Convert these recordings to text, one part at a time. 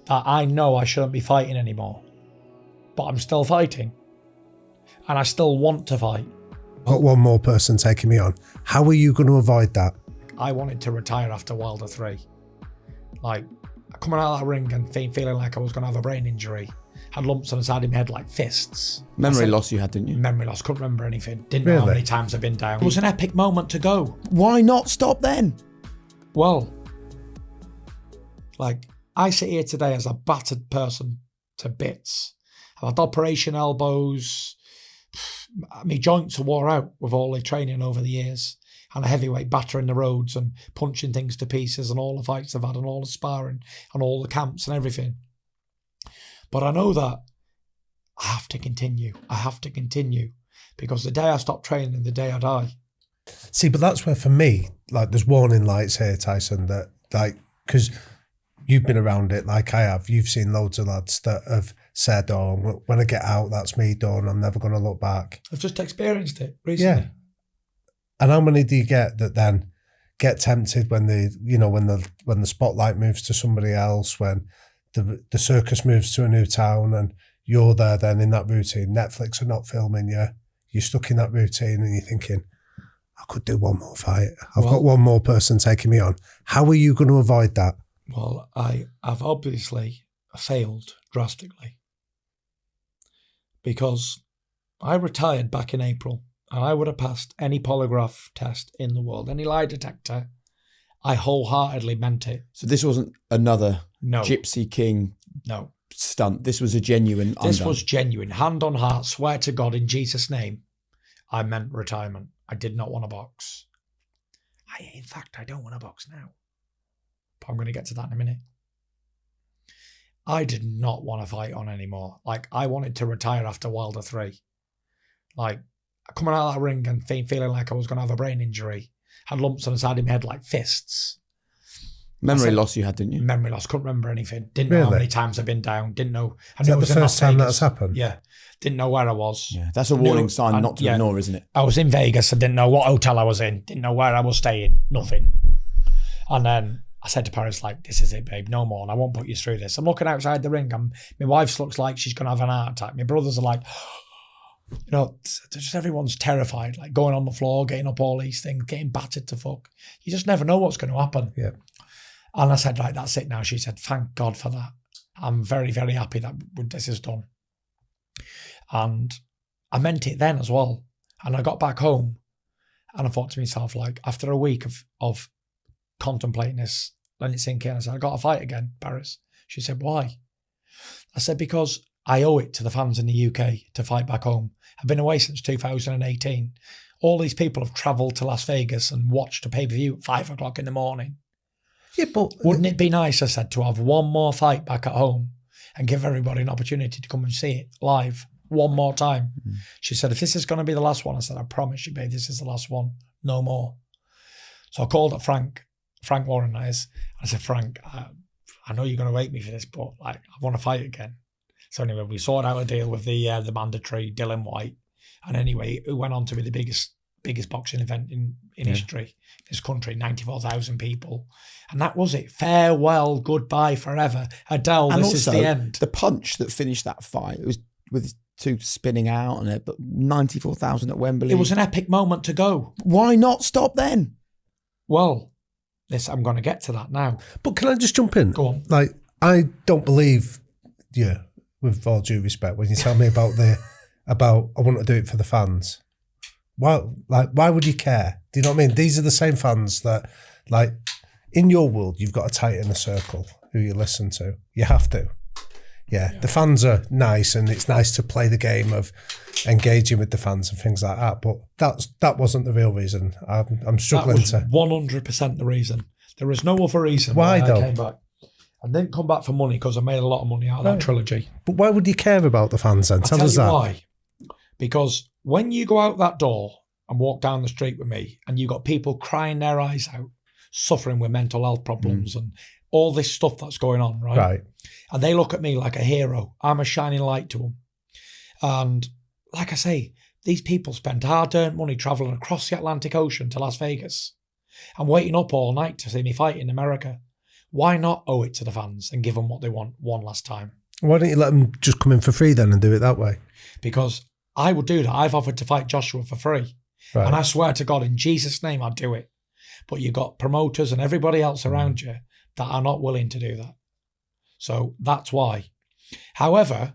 that I know I shouldn't be fighting anymore, but I'm still fighting, and I still want to fight. Got one more person taking me on. How are you going to avoid that? I wanted to retire after Wilder 3. Like, coming out of that ring and feeling like I was going to have a brain injury. Had lumps on the side of my head like fists. Memory loss you had, didn't you? Memory loss, couldn't remember anything. Didn't know how many times I've been down. It was an epic moment to go. Why not stop then? Well, like, I sit here today as a battered person to bits. I've had operation elbows. My joints are wore out with all the training over the years. And a heavyweight battering the roads and punching things to pieces and all the fights I've had and all the sparring and all the camps and everything. But I know that I have to continue. I have to continue because the day I stop training, the day I die. See, but that's where for me, like there's warning lights here, Tyson, that like, because you've been around it like I have. You've seen loads of lads that have said, oh, when I get out, that's me done. I'm never going to look back. I've just experienced it recently. Yeah. And how many do you get that then get tempted when when the spotlight moves to somebody else, when the circus moves to a new town and you're there then in that routine, Netflix are not filming you, you're stuck in that routine and you're thinking, I could do one more fight. I've got one more person taking me on. How are you going to avoid that? Well, I've obviously failed drastically because I retired back in April and I would have passed any polygraph test in the world, any lie detector. I wholeheartedly meant it. So this wasn't another No. Gypsy King No. stunt. This was a genuine This undone. was genuine. Hand on heart, swear to God, in Jesus' name, I meant retirement. I did not want to box. In fact, I don't want to box now. But I'm going to get to that in a minute. I did not want to fight on anymore. Like, I wanted to retire after Wilder 3. Like, coming out of that ring and feeling like I was going to have a brain injury. Had lumps on the side of my head like fists. Memory loss you had, didn't you? Memory loss, couldn't remember anything. Didn't know how many times I've been down. Didn't know. Is that the first time that's happened? Yeah. Didn't know where I was. Yeah, that's a warning sign not to ignore, isn't it? I was in Vegas. I didn't know what hotel I was in. Didn't know where I was staying. Nothing. And then I said to Paris, like, this is it, babe. No more. And I won't put you through this. I'm looking outside the ring. My wife looks like she's going to have an heart attack. My brothers are like, just everyone's terrified, like going on the floor, getting up all these things, getting battered to fuck. You just never know what's going to happen. Yeah. And I said, right, that's it now. She said, thank God for that. I'm very, very happy that this is done. And I meant it then as well. And I got back home and I thought to myself, like, after a week of contemplating this, letting it sink in, I said, I got to fight again, Paris. She said, why? I said, because I owe it to the fans in the UK to fight back home. I've been away since 2018. All these people have travelled to Las Vegas and watched a pay-per-view at 5 o'clock in the morning. Yeah, but wouldn't it be nice, I said, to have one more fight back at home and give everybody an opportunity to come and see it live one more time? Mm-hmm. She said, if this is going to be the last one, I said, I promise you, babe, this is the last one. No more. So I called up Frank Warren, that is. I said, Frank, I know you're going to hate me for this, but like, I want to fight again. So anyway, we sorted out a deal with the mandatory Dylan White. And anyway, it went on to be the biggest boxing event in history in this country, 94,000 people. And that was it. Farewell, goodbye, forever. Adele, and this also, is the end. The punch that finished that fight, it was with his two spinning out on it, but 94,000 at Wembley. It was an epic moment to go. Why not stop then? Well, I'm going to get to that now. But can I just jump in? Go on. Like, I don't believe you, with all due respect, when you tell me about I want to do it for the fans. Why would you care? Do you know what I mean? These are the same fans that, like, in your world, you've got to tighten a circle who you listen to. You have to. Yeah, the fans are nice, and it's nice to play the game of engaging with the fans and things like that. But that wasn't the real reason. I'm struggling that was 100% the reason. There is no other reason why though. I came back. I didn't come back for money because I made a lot of money out of that trilogy. But why would you care about the fans then? Tell us that. Why? Because when you go out that door and walk down the street with me and you got people crying their eyes out, suffering with mental health problems and all this stuff that's going on, right? Right. And they look at me like a hero. I'm a shining light to them. And like I say, these people spend hard-earned money travelling across the Atlantic Ocean to Las Vegas and waiting up all night to see me fight in America. Why not owe it to the fans and give them what they want one last time? Why don't you let them just come in for free then and do it that way? Because I would do that. I've offered to fight Joshua for free. Right. And I swear to God, in Jesus' name, I'd do it. But you've got promoters and everybody else around you that are not willing to do that. So that's why. However,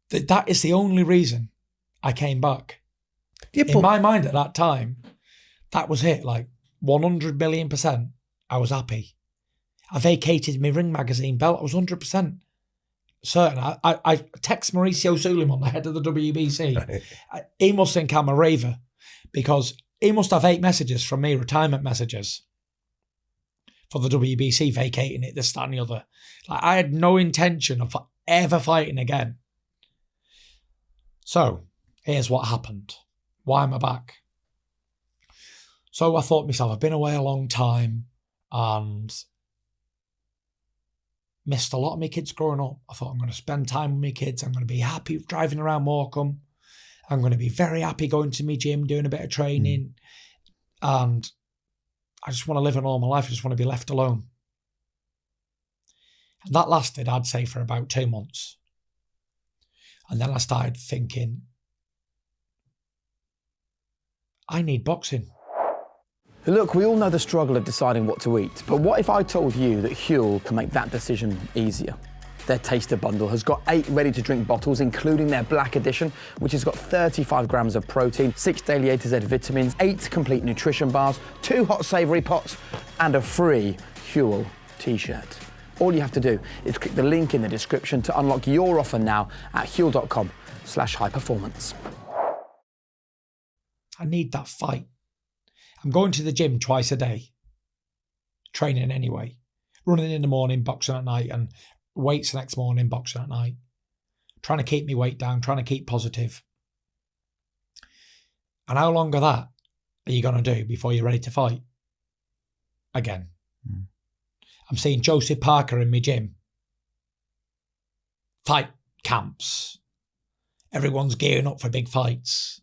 that is the only reason I came back. Yeah, In my mind at that time, that was it. Like 100 million%, I was happy. I vacated my Ring Magazine belt. I was 100% certain. I text Mauricio Suleiman, the head of the WBC. Right. He must think I'm a raver because he must have 8 messages from me, retirement messages, for the WBC, vacating it, this, that and the other. Like, I had no intention of ever fighting again. So here's what happened. Why am I back? So I thought to myself, I've been away a long time and missed a lot of my kids growing up. I thought, I'm going to spend time with my kids. I'm going to be happy driving around Morecambe. I'm going to be very happy going to my gym, doing a bit of training. And I just want to live a normal life. I just want to be left alone. And that lasted, I'd say, for about 2 months. And then I started thinking, I need boxing. Look, we all know the struggle of deciding what to eat, but what if I told you that Huel can make that decision easier? Their Taster Bundle has got 8 ready-to-drink bottles, including their Black Edition, which has got 35 grams of protein, 6 daily A to Z vitamins, 8 complete nutrition bars, 2 hot savoury pots, and a free Huel t-shirt. All you have to do is click the link in the description to unlock your offer now at huel.com/highperformance. I need that fight. I'm going to the gym twice a day, training anyway, running in the morning, boxing at night, and weights the next morning, boxing at night, trying to keep my weight down, trying to keep positive. And how long of that are you going to do before you're ready to fight again? I'm seeing Joseph Parker in my gym. Fight camps. Everyone's gearing up for big fights.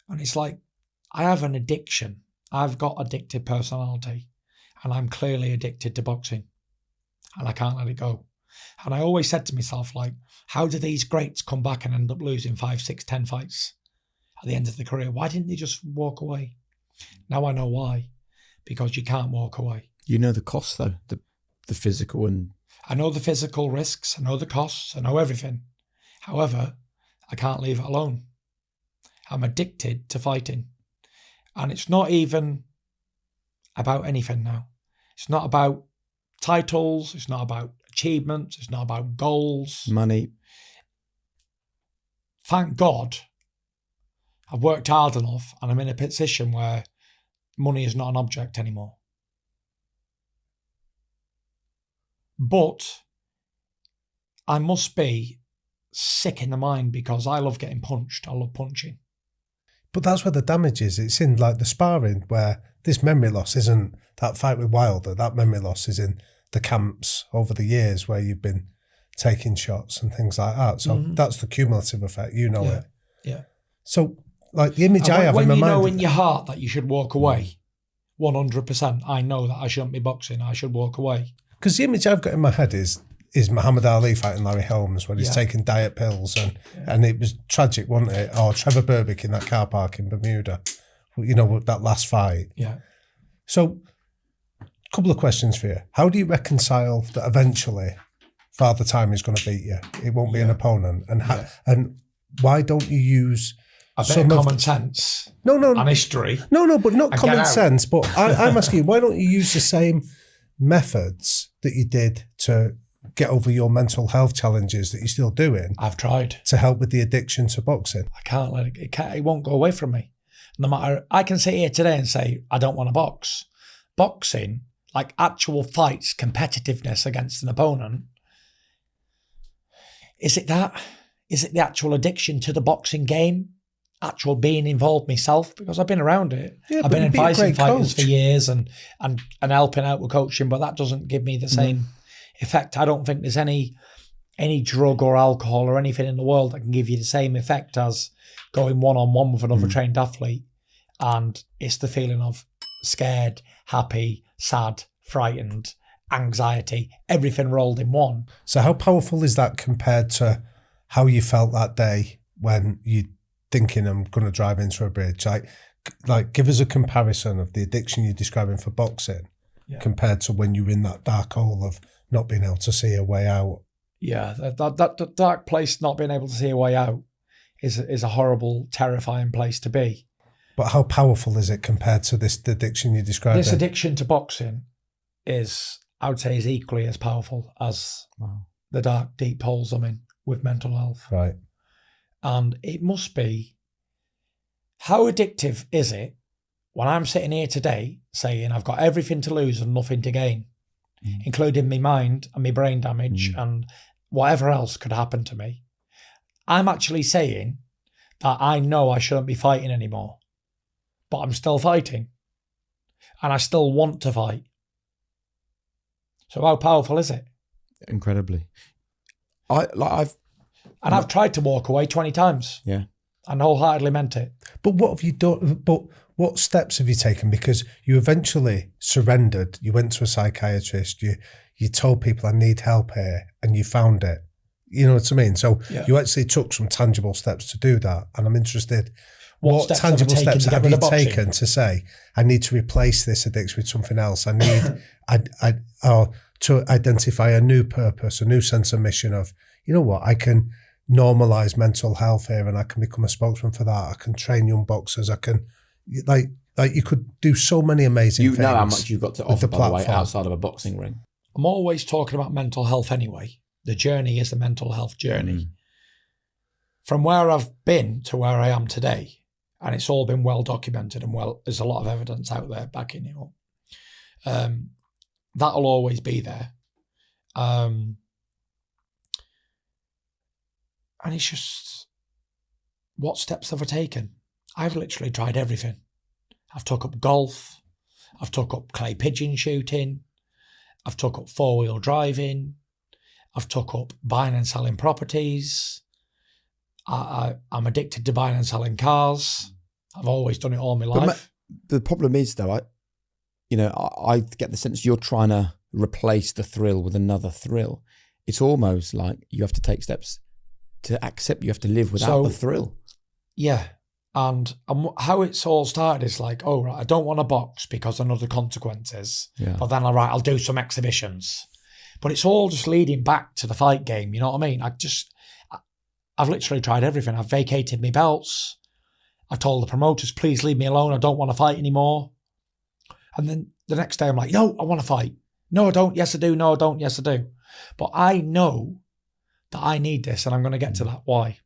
And it's like, I have an addiction. I've got addicted personality. And I'm clearly addicted to boxing. And I can't let it go. And I always said to myself, like, how do these greats come back and end up losing 5, 6, 10 fights at the end of the career? Why didn't they just walk away? Now I know why. Because you can't walk away. You know the cost, though, the physical and... I know the physical risks. I know the costs. I know everything. However, I can't leave it alone. I'm addicted to fighting. And it's not even about anything now. It's not about titles. It's not about achievements. It's not about goals. Money. Thank God I've worked hard enough and I'm in a position where money is not an object anymore. But I must be sick in the mind because I love getting punched. I love punching. But that's where the damage is. It's in like the sparring where this memory loss isn't that fight with Wilder. That memory loss is in the camps over the years where you've been taking shots and things like that. So that's the cumulative effect. You know it. Yeah. So like the image I have in my when you mind. know in your heart that you should walk away, 100%, I know that I shouldn't be boxing. I should walk away. Because the image I've got in my head is Muhammad Ali fighting Larry Holmes when he's taking diet pills and it was tragic, wasn't it? Or Trevor Berbick in that car park in Bermuda, you know, that last fight. Yeah. So, a couple of questions for you. How do you reconcile that eventually Father Time is going to beat you? It won't be an opponent. And why don't you use a bit of common sense and history? No, but not common sense. But I'm asking you, why don't you use the same methods that you did to get over your mental health challenges that you're still doing? I've tried to help with the addiction to boxing. I can't let it. It won't go away from me. No matter, I can sit here today and say I don't want to box. Boxing, like actual fights, competitiveness against an opponent. Is it that? Is it the actual addiction to the boxing game? Actual being involved myself, because I've been around it. Yeah, I've been advising fighters coach for years and helping out with coaching, but that doesn't give me the same effect. I don't think there's any drug or alcohol or anything in the world that can give you the same effect as going one-on-one with another trained athlete. And it's the feeling of scared, happy, sad, frightened, anxiety, everything rolled in one. So how powerful is that compared to how you felt that day when you're thinking, I'm going to drive into a bridge? Like give us a comparison of the addiction you're describing for boxing compared to when you're in that dark hole of not being able to see a way out. Yeah, that dark place, not being able to see a way out, is a horrible, terrifying place to be. But how powerful is it compared to the addiction you're describing? This addiction to boxing is, I would say, is equally as powerful as the dark, deep holes I'm in with mental health. Right. And it must be, how addictive is it when I'm sitting here today saying I've got everything to lose and nothing to gain, including my mind and my brain damage and whatever else could happen to me. I'm actually saying that I know I shouldn't be fighting anymore, but I'm still fighting and I still want to fight. So how powerful is it? Incredibly. I've tried to walk away 20 times. Yeah. And wholeheartedly meant it. But what have you done? But what steps have you taken? Because you eventually surrendered. You went to a psychiatrist. You told people, I need help here, and you found it. You know what I mean? So you actually took some tangible steps to do that. And I'm interested, what tangible steps have you taken to say, I need to replace this addiction with something else? I need to identify a new purpose, a new sense of mission of, you know what, I can normalise mental health here and I can become a spokesman for that. I can train young boxers. I can, like you could do so many amazing things. You know how much you've got to offer, by the way, outside of a boxing ring. I'm always talking about mental health anyway. The journey is the mental health journey. From where I've been to where I am today, and it's all been well documented and there's a lot of evidence out there backing it up. That'll always be there. And it's just, what steps have I taken? I've literally tried everything. I've took up golf. I've took up clay pigeon shooting. I've took up four-wheel driving. I've took up buying and selling properties. I'm addicted to buying and selling cars. I've always done it all my life. The problem is, though, I get the sense you're trying to replace the thrill with another thrill. It's almost like you have to take steps to accept you have to live without the thrill. Yeah. And how it's all started is like, oh, right, I don't want to box because I know the consequences. Yeah. But then, I'll do some exhibitions. But it's all just leading back to the fight game. You know what I mean? I've literally tried everything. I've vacated my belts. I told the promoters, please leave me alone. I don't want to fight anymore. And then the next day I'm like, no, I want to fight. No, I don't. Yes, I do. No, I don't. Yes, I do. But I know that I need this, and I'm going to get to that. Why?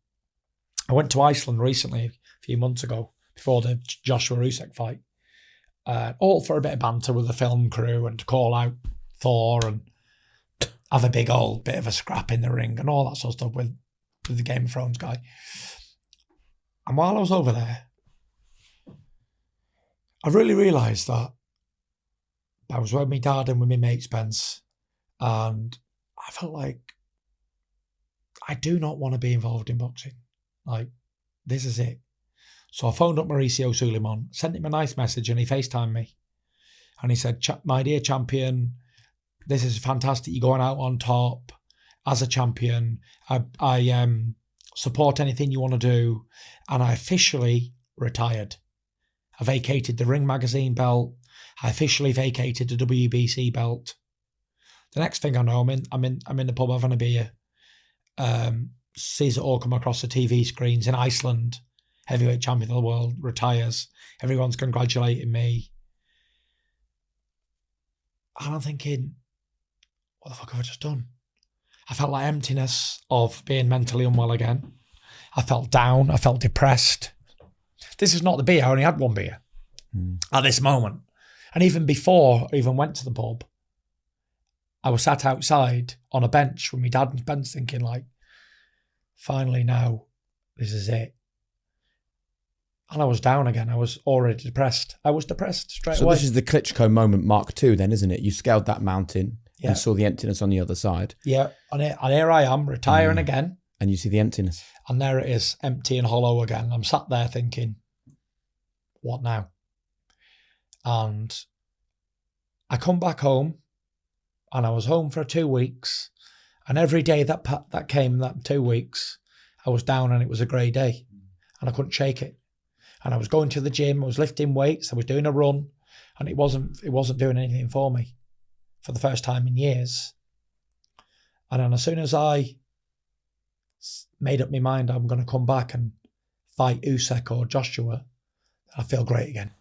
I went to Iceland recently, a few months ago, before the Joshua Usyk fight, all for a bit of banter with the film crew and to call out Thor and have a big old bit of a scrap in the ring and all that sort of stuff with the Game of Thrones guy. And while I was over there, I really realised that I was with my dad and with my mate Spence, and I felt like I do not want to be involved in boxing. Like, this is it. So I phoned up Mauricio Suleiman, sent him a nice message, and he FaceTimed me. And he said, my dear champion, this is fantastic. You're going out on top as a champion. I support anything you want to do. And I officially retired. I vacated the Ring Magazine belt. I officially vacated the WBC belt. The next thing I know, I'm in the pub having a beer. Sees it all come across the TV screens in Iceland. Heavyweight champion of the world retires. Everyone's congratulating me. And I'm thinking, what the fuck have I just done? I felt like emptiness of being mentally unwell again. I felt down. I felt depressed. This is not the beer. I only had one beer at this moment. And even before I even went to the pub, I was sat outside on a bench with my dad and Spence thinking like, finally now, this is it. And I was down again. I was already depressed. I was depressed straight away. So this is the Klitschko moment Mark II then, isn't it? You scaled that mountain and saw the emptiness on the other side. Yeah, and here I am, retiring again. And you see the emptiness. And there it is, empty and hollow again. I'm sat there thinking, what now? And I come back home, and I was home for 2 weeks, and every day that came, that 2 weeks, I was down and it was a grey day, and I couldn't shake it. And I was going to the gym, I was lifting weights, I was doing a run, and it wasn't doing anything for me for the first time in years. And then as soon as I made up my mind I'm going to come back and fight Usyk or Joshua, I feel great again.